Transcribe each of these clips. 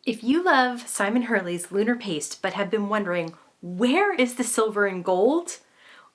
If you love Simon Hurley's Lunar Paste but have been wondering, where is the silver and gold?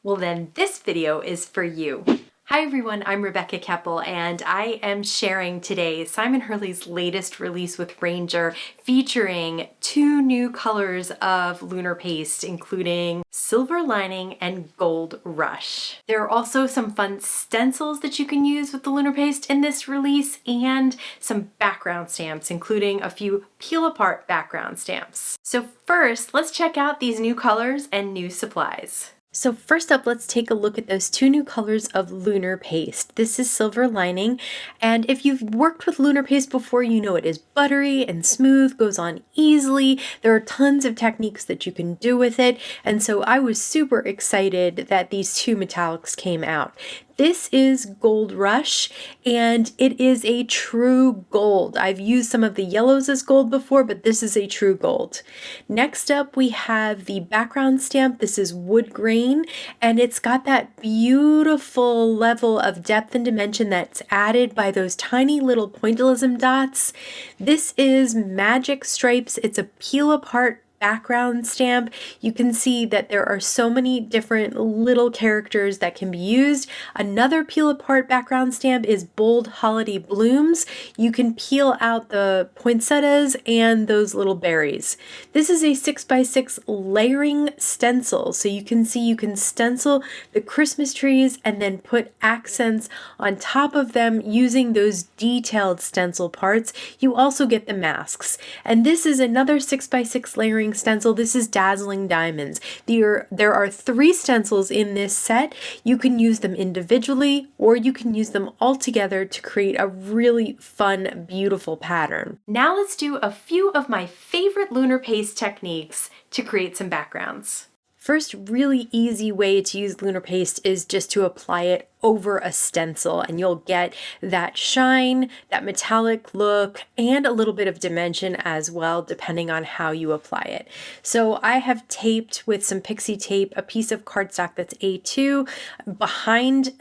Well then this video is for you. Hi everyone, I'm Rebecca Keppel and I am sharing today Simon Hurley's latest release with Ranger featuring two new colors of lunar paste, including Silver Lining and Gold Rush. There are also some fun stencils that you can use with the lunar paste in this release and some background stamps, including a few peel apart background stamps. So first, let's check out these new colors and new supplies. So first up, let's take a look at those two new colors of lunar paste. This is Silver Lining, and if you've worked with lunar paste before, you know it is buttery and smooth, goes on easily. There are tons of techniques that you can do with it, and so I was super excited that these two metallics came out. This is Gold Rush, and it is a true gold. I've used some of the yellows as gold before, but this is a true gold. Next up, we have the background stamp. This is Woodgrain, and it's got that beautiful level of depth and dimension that's added by those tiny little pointillism dots. This is Magic Stripes. It's a peel apart background stamp. You can see that there are so many different little characters that can be used. Another peel apart background stamp is Bold Holiday Blooms. You can peel out the poinsettias and those little berries. This is a 6x6 layering stencil. So you can see you can stencil the Christmas trees and then put accents on top of them using those detailed stencil parts. You also get the masks. And this is another 6x6 layering stencil. This is Dazzling Diamonds. There are 3 stencils in this set. You can use them individually or you can use them all together to create a really fun, beautiful pattern. Now let's do a few of my favorite lunar paste techniques to create some backgrounds. First really easy way to use lunar paste is just to apply it over a stencil, and you'll get that shine, that metallic look, and a little bit of dimension as well, depending on how you apply it. So I have taped with some pixie tape a piece of cardstock that's A2 behind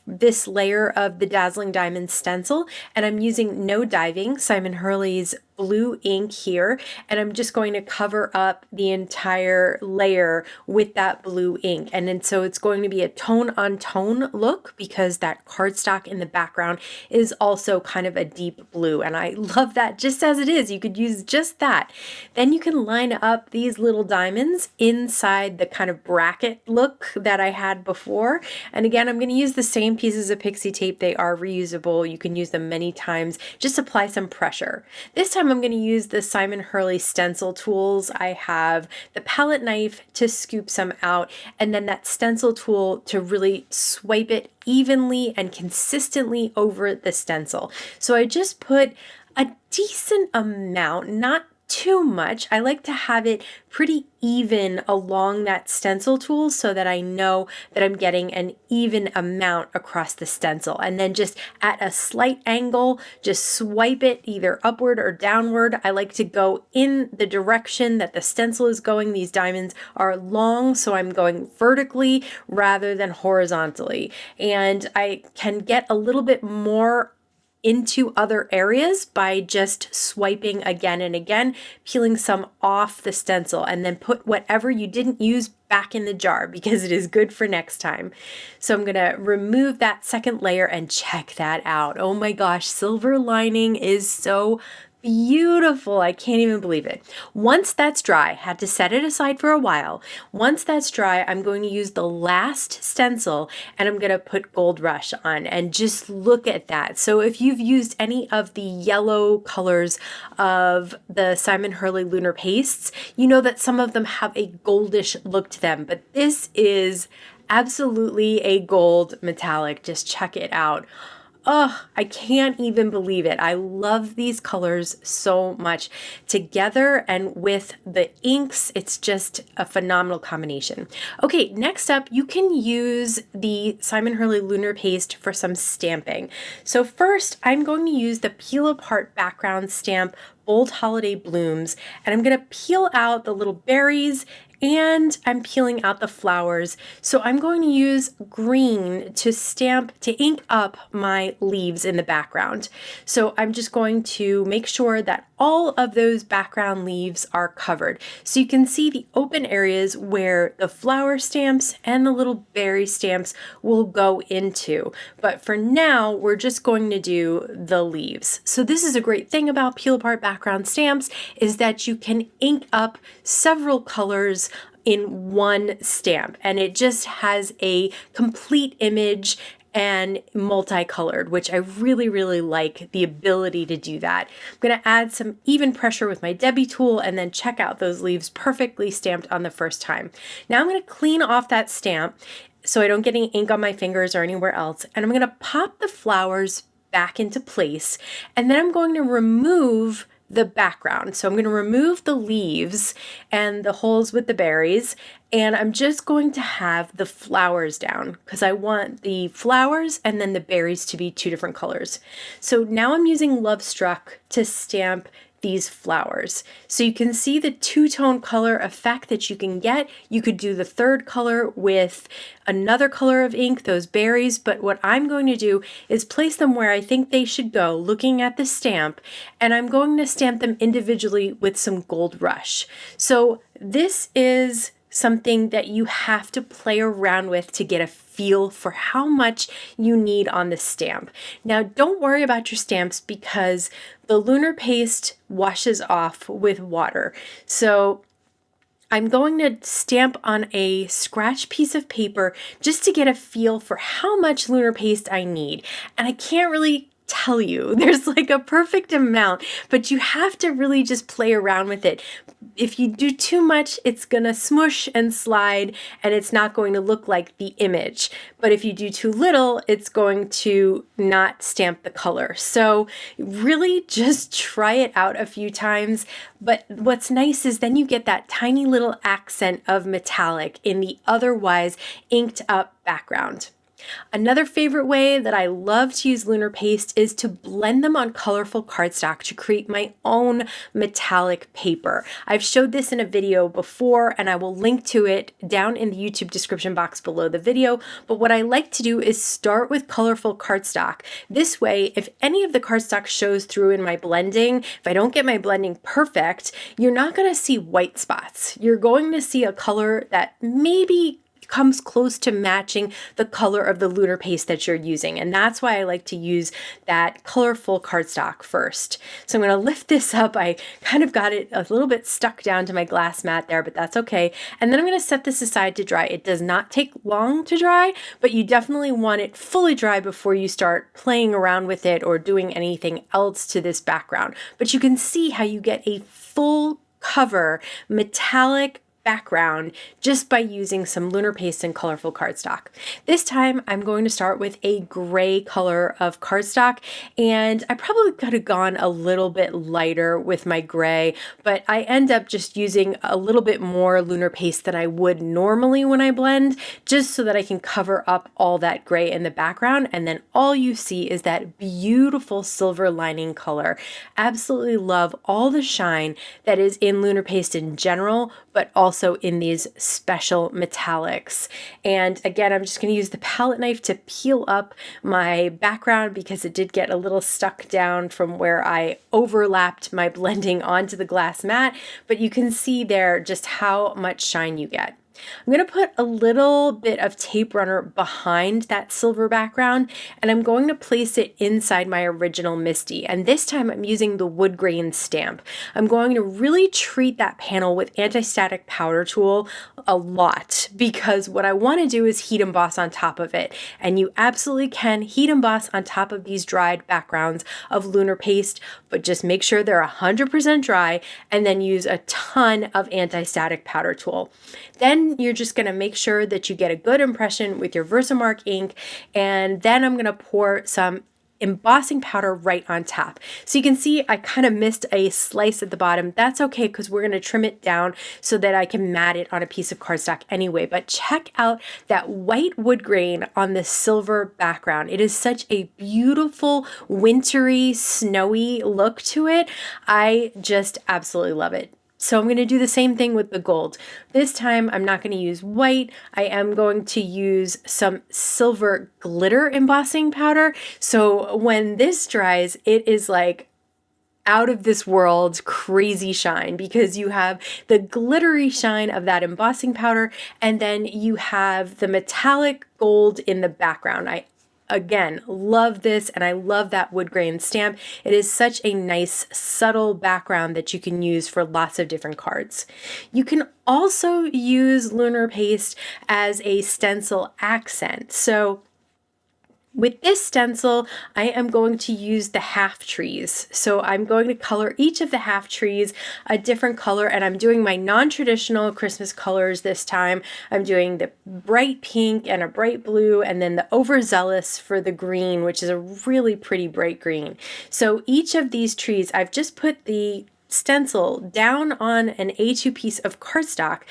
this layer of the Dazzling Diamond stencil, and I'm using No Diving, Simon Hurley's blue ink here, and I'm just going to cover up the entire layer with that blue ink. And then so it's going to be a tone on tone look because that cardstock in the background is also kind of a deep blue, and I love that just as it is. You could use just that. Then you can line up these little diamonds inside the kind of bracket look that I had before. And again, I'm going to use the same pieces of pixie tape. They are reusable. You can use them many times. Just apply some pressure. This time I'm going to use the Simon Hurley stencil tools. I have the palette knife to scoop some out, and then that stencil tool to really swipe it evenly and consistently over the stencil. So I just put a decent amount, not too much. I like to have it pretty even along that stencil tool so that I know that I'm getting an even amount across the stencil. And then just at a slight angle, just swipe it either upward or downward. I like to go in the direction that the stencil is going. These diamonds are long, so I'm going vertically rather than horizontally. And I can get a little bit more into other areas by just swiping again and again, peeling some off the stencil, and then put whatever you didn't use back in the jar because it is good for next time. So I'm gonna remove that second layer and check that out. Oh my gosh, Silver Lining is so beautiful. I can't even believe it. Once that's dry, had to set it aside for a while. Once that's dry, I'm going to use the last stencil and I'm going to put Gold Rush on, and just look at that. So if you've used any of the yellow colors of the Simon Hurley Lunar Pastes, you know that some of them have a goldish look to them, but this is absolutely a gold metallic. Just check it out. Oh, I can't even believe it. I love these colors so much together, and with the inks, it's just a phenomenal combination. Okay, next up, you can use the Simon Hurley Lunar Paste for some stamping. So first, I'm going to use the peel apart background stamp Bold Holiday Blooms, and I'm going to peel out the little berries, and I'm peeling out the flowers. So I'm going to use green to ink up my leaves in the background. So I'm just going to make sure that all of those background leaves are covered. So you can see the open areas where the flower stamps and the little berry stamps will go into. But for now, we're just going to do the leaves. So this is a great thing about peel apart background stamps, is that you can ink up several colors in one stamp, and it just has a complete image and multicolored, which I really, really like the ability to do that. I'm going to add some even pressure with my Debbie tool and then check out those leaves perfectly stamped on the first time. Now I'm going to clean off that stamp so I don't get any ink on my fingers or anywhere else, and I'm going to pop the flowers back into place, and then I'm going to remove the background. So I'm going to remove the leaves and the holes with the berries, and I'm just going to have the flowers down because I want the flowers and then the berries to be two different colors. So now I'm using Love Struck to stamp these flowers. So you can see the two-tone color effect that you can get. You could do the third color with another color of ink, those berries, but what I'm going to do is place them where I think they should go, looking at the stamp, and I'm going to stamp them individually with some Gold Rush. So this is something that you have to play around with to get a feel for how much you need on the stamp. Now, don't worry about your stamps because the lunar paste washes off with water. So I'm going to stamp on a scratch piece of paper just to get a feel for how much lunar paste I need. And I can't really tell you there's like a perfect amount, but you have to really just play around with it. If you do too much, it's gonna smush and slide and it's not going to look like the image. But if you do too little, it's going to not stamp the color. So really just try it out a few times. But what's nice is then you get that tiny little accent of metallic in the otherwise inked up background. Another favorite way that I love to use lunar paste is to blend them on colorful cardstock to create my own metallic paper. I've showed this in a video before and I will link to it down in the YouTube description box below the video, but what I like to do is start with colorful cardstock. This way, if any of the cardstock shows through in my blending, if I don't get my blending perfect, you're not going to see white spots. You're going to see a color that maybe comes close to matching the color of the lunar paste that you're using. And that's why I like to use that colorful cardstock first. So I'm going to lift this up. I kind of got it a little bit stuck down to my glass mat there, but that's okay. And then I'm going to set this aside to dry. It does not take long to dry, but you definitely want it fully dry before you start playing around with it or doing anything else to this background. But you can see how you get a full cover metallic background just by using some lunar paste and colorful cardstock. This time I'm going to start with a gray color of cardstock, and I probably could have gone a little bit lighter with my gray, but I end up just using a little bit more lunar paste than I would normally when I blend, just so that I can cover up all that gray in the background, and then all you see is that beautiful silver lining color. Absolutely love all the shine that is in lunar paste in general, but also in these special metallics. And again, I'm just going to use the palette knife to peel up my background because it did get a little stuck down from where I overlapped my blending onto the glass mat, but you can see there just how much shine you get. I'm going to put a little bit of tape runner behind that silver background, and I'm going to place it inside my original Misty. And this time I'm using the Woodgrain stamp. I'm going to really treat that panel with anti-static powder tool a lot because what I want to do is heat emboss on top of it. And you absolutely can heat emboss on top of these dried backgrounds of lunar paste, but just make sure they're 100% dry and then use a ton of anti-static powder tool. Then you're just going to make sure that you get a good impression with your Versamark ink, and then I'm going to pour some embossing powder right on top. So you can see I kind of missed a slice at the bottom. That's okay because we're going to trim it down so that I can mat it on a piece of cardstock anyway. But check out that white wood grain on the silver background. It is such a beautiful, wintry, snowy look to it. I just absolutely love it. So I'm going to do the same thing with the gold. This time I'm not going to use white. I am going to use some silver glitter embossing powder. So when this dries, it is like out of this world crazy shine, because you have the glittery shine of that embossing powder, and then you have the metallic gold in the background. I again love this, and I love that wood grain stamp. It is such a nice subtle background that you can use for lots of different cards. You can also use lunar paste as a stencil accent. So with this stencil, I am going to use the half trees. So I'm going to color each of the half trees a different color, and I'm doing my non-traditional Christmas colors this time. I'm doing the bright pink and a bright blue, and then the overzealous for the green, which is a really pretty bright green. So each of these trees, I've just put the stencil down on an A2 piece of cardstock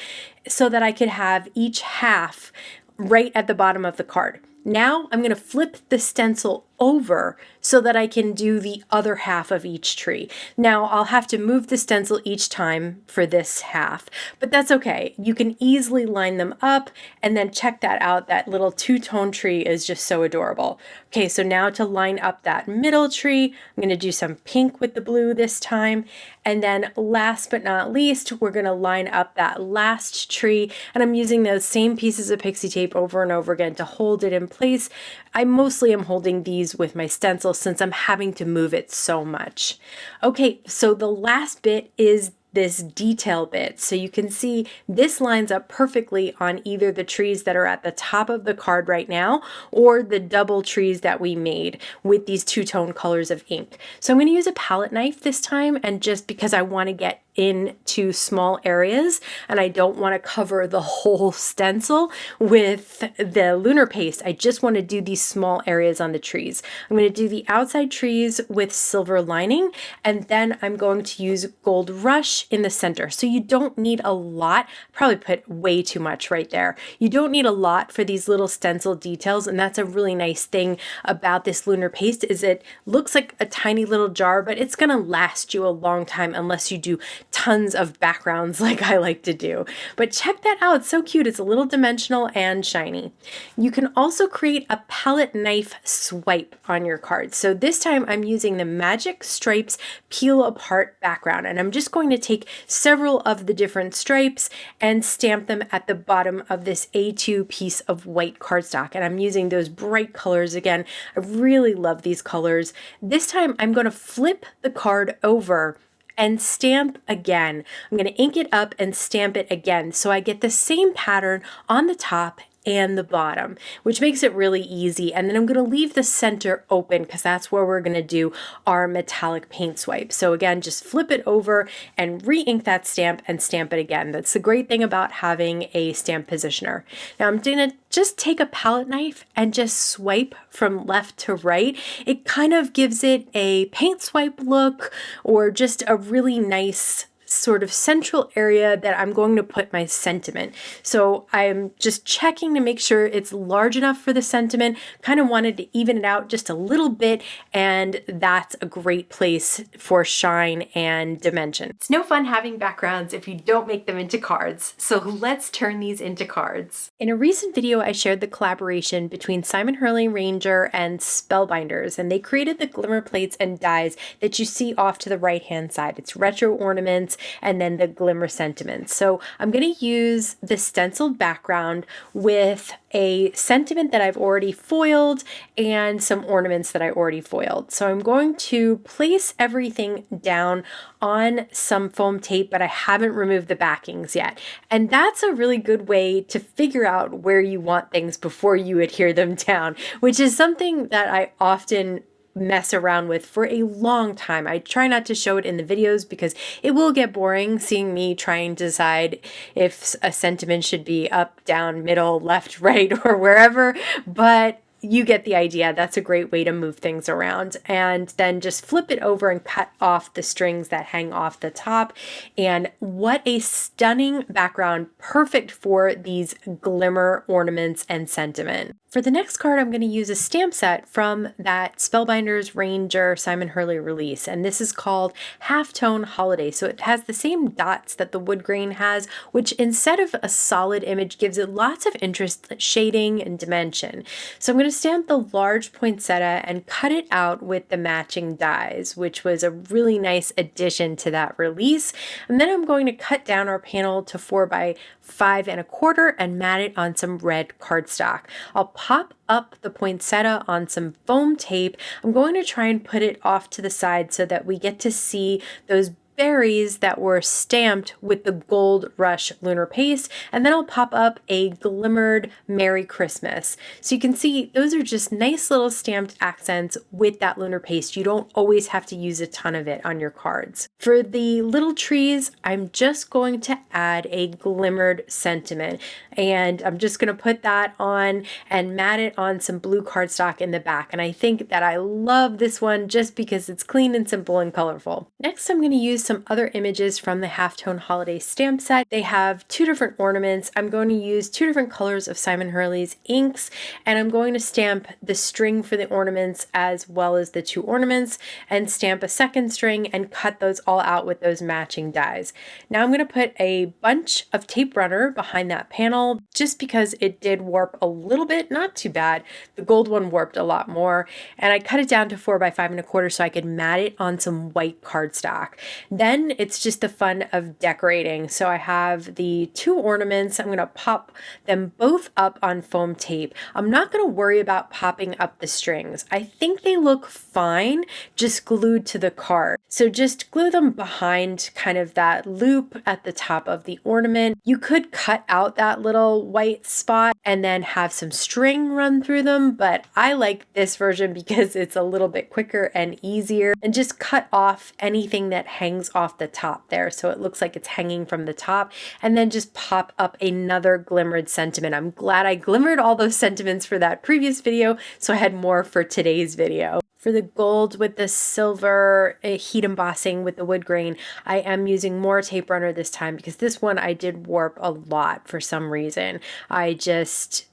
so that I could have each half right at the bottom of the card. Now I'm going to flip the stencil over so that I can do the other half of each tree. Now I'll have to move the stencil each time for this half, but that's okay. You can easily line them up, and then check that out. That little two-tone tree is just so adorable. Okay, so now to line up that middle tree, I'm going to do some pink with the blue this time. And then last but not least, we're going to line up that last tree, and I'm using those same pieces of pixie tape over and over again to hold it in place. I mostly am holding these with my stencil since I'm having to move it so much. Okay, so the last bit is this detail bit. So you can see this lines up perfectly on either the trees that are at the top of the card right now, or the double trees that we made with these two-tone colors of ink. So I'm going to use a palette knife this time, and just because I want to get into small areas and I don't want to cover the whole stencil with the lunar paste, I just want to do these small areas on the trees. I'm going to do the outside trees with silver lining, and then I'm going to use Gold Rush in the center. So you don't need a lot. Probably put way too much right there. You don't need a lot for these little stencil details, and that's a really nice thing about this lunar paste, is it looks like a tiny little jar, but it's going to last you a long time unless you do tons of backgrounds like I like to do. But check that out, it's so cute. It's a little dimensional and shiny. You can also create a palette knife swipe on your cards. So this time I'm using the Magic Stripes Peel Apart background, and I'm just going to take several of the different stripes and stamp them at the bottom of this A2 piece of white cardstock. And I'm using those bright colors again. I really love these colors. This time I'm going to flip the card over and stamp again. I'm going to ink it up and stamp it again, so I get the same pattern on the top and the bottom, which makes it really easy. And then I'm going to leave the center open because that's where we're going to do our metallic paint swipe. So again, just flip it over and re-ink that stamp and stamp it again. That's the great thing about having a stamp positioner. Now I'm going to just take a palette knife and just swipe from left to right. It kind of gives it a paint swipe look, or just a really nice sort of central area that I'm going to put my sentiment. So I'm just checking to make sure it's large enough for the sentiment, kind of wanted to even it out just a little bit, and that's a great place for shine and dimension. It's no fun having backgrounds if you don't make them into cards, so let's turn these into cards. In a recent video, I shared the collaboration between Simon Hurley Ranger and Spellbinders, and they created the glimmer plates and dies that you see off to the right hand side. It's retro ornaments and then the glimmer sentiments. So I'm going to use the stenciled background with a sentiment that I've already foiled and some ornaments that I already foiled. So I'm going to place everything down on some foam tape, but I haven't removed the backings yet. And that's a really good way to figure out where you want things before you adhere them down, which is something that I often mess around with for a long time. I try not to show it in the videos because it will get boring seeing me trying to decide if a sentiment should be up, down, middle, left, right, or wherever. But you get the idea. That's a great way to move things around. And then just flip it over and cut off the strings that hang off the top. And what a stunning background, perfect for these glimmer ornaments and sentiment. For the next card, I'm going to use a stamp set from that Spellbinders Ranger Simon Hurley release, and this is called Halftone Holiday. So it has the same dots that the Woodgrain has, which instead of a solid image gives it lots of interest, shading, and dimension. So I'm going to stamp the large poinsettia and cut it out with the matching dies, which was a really nice addition to that release. And then I'm going to cut down our panel to 4 by 5 1/4 and mat it on some red cardstock. I'll pop up the poinsettia on some foam tape. I'm going to try and put it off to the side so that we get to see those berries that were stamped with the Gold Rush Lunar Paste, and then I'll pop up a glimmered Merry Christmas. So you can see those are just nice little stamped accents with that lunar paste. You don't always have to use a ton of it on your cards. For the little trees, I'm just going to add a glimmered sentiment, and I'm just going to put that on and mat it on some blue cardstock in the back. And I think that I love this one just because it's clean and simple and colorful. Next, I'm going to use some other images from the Halftone Holiday stamp set. They have 2 different ornaments. I'm going to use 2 different colors of Simon Hurley's inks, and I'm going to stamp the string for the ornaments as well as the 2 ornaments, and stamp a second string and cut those all out with those matching dies. Now I'm going to put a bunch of tape runner behind that panel just because it did warp a little bit, not too bad. The gold one warped a lot more, and I cut it down to 4 by 5 1/4 so I could mat it on some white cardstock. Then it's just the fun of decorating. So I have the 2 ornaments. I'm going to pop them both up on foam tape. I'm not going to worry about popping up the strings. I think they look fine just glued to the card. So just glue them behind kind of that loop at the top of the ornament. You could cut out that little white spot and then have some string run through them, but I like this version because it's a little bit quicker and easier, and just cut off anything that hangs off the top there so it looks like it's hanging from the top, and then just pop up another glimmered sentiment. I'm glad I glimmered all those sentiments for that previous video, so I had more for today's video. For the gold with the silver heat embossing with the wood grain, I am using more tape runner this time because this one I did warp a lot for some reason.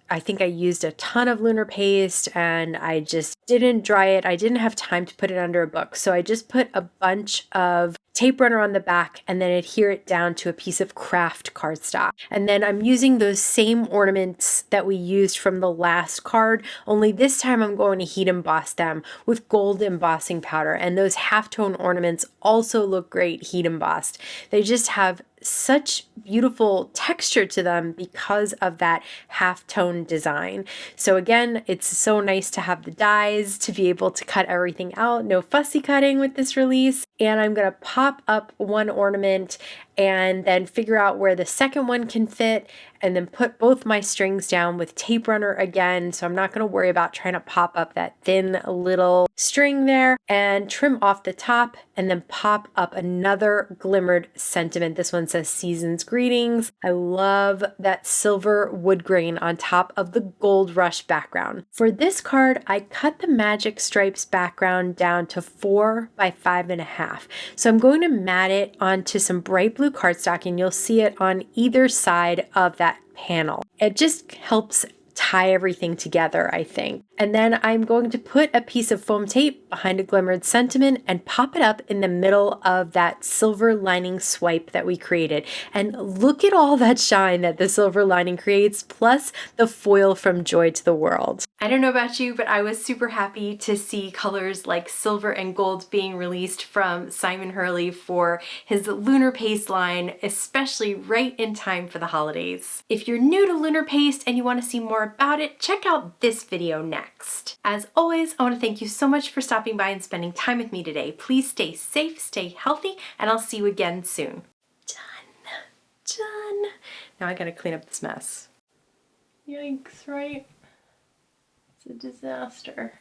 I think I used a ton of lunar paste and I just didn't dry it. I didn't have time to put it under a book. So I just put a bunch of tape runner on the back and then adhere it down to a piece of craft cardstock. And then I'm using those same ornaments that we used from the last card, only this time I'm going to heat emboss them with gold embossing powder. And those halftone ornaments also look great heat embossed. They just have such beautiful texture to them because of that halftone design. So again, it's so nice to have the dies to be able to cut everything out. No fussy cutting with this release. And I'm going to pop up one ornament and then figure out where the second one can fit, and then put both my strings down with tape runner again. So I'm not going to worry about trying to pop up that thin little string there, and trim off the top and then pop up another glimmered sentiment. This one says Season's Greetings. I love that silver wood grain on top of the Gold Rush background. For this card, I cut the Magic Stripes background down to 4 by 5 1/2. So I'm going to mat it onto some bright blue cardstock, and you'll see it on either side of that panel. It just helps tie everything together, I think. And then I'm going to put a piece of foam tape behind a glimmered sentiment and pop it up in the middle of that silver lining swipe that we created. And look at all that shine that the silver lining creates, plus the foil from Joy to the World. I don't know about you, but I was super happy to see colors like silver and gold being released from Simon Hurley for his Lunar Paste line, especially right in time for the holidays. If you're new to Lunar Paste and you want to see more about it, check out this video next. As always, I want to thank you so much for stopping by and spending time with me today. Please stay safe, stay healthy, and I'll see you again soon. Done. Now I gotta clean up this mess. Yikes, right? It's a disaster.